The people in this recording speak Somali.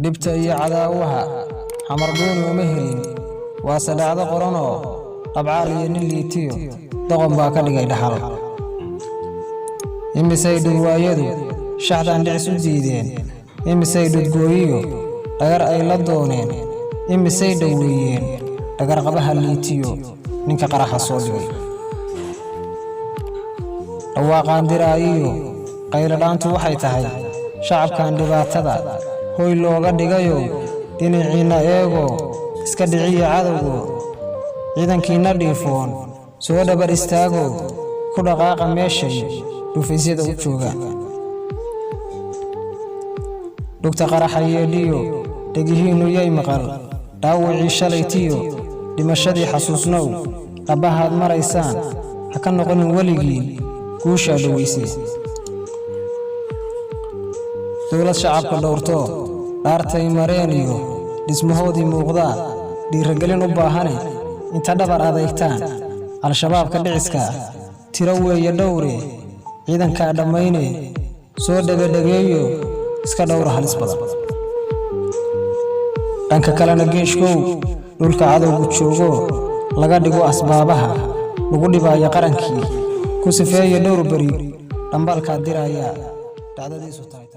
dhibta iyo cadaawaha xamargooni uma helin waa sadacdo qoranoo qabcaal iyo nin liitiyo doqon baa ka dhigay dhaxal imisay dhurwaayadu shaxdan dhicis u diideen imisay dhudgooyiyo dhagar ay la dooneen imisay dhaweeyeen dhagar qabaha liitiyo ninka qaraxa soo dhigay dhawaaqaan diraayiyo qayladhaantu waxay tahay shacabkan dhibaatada hoy looga dhigayo dhinaciina eego iska dhiciya cadowgo ciidankiina dhiifoon soo dhabar istaago ku dhaqaaqa meeshay dhufaysyada u jooga dhugta qaraxa yeedhiyo dhegihiinnu yay maqal dhaawacii shalaytiyo dhimashadii xasuusnow dhabbahaad maraysaan ha ka noqonin weligiin guushaa dhawaysay dowlad shacabka dhowrto dhaartay mareen iyo dhismahoodii muuqdaa dhiiragelin u baahane inta dhabar adeegtaan al-shabaabka dhiciska tiro weeye dhowre ciidankaa dhammayne soo dhegedhegeeyo iska dhowra halis badan dhanka kalena geeshkow dhulka cadowgu joogo laga dhigo asbaabaha lagu dhibaayo qarankii ku sifeeya dhowr beri dhambalkaa diraya dhacdadiisu tahay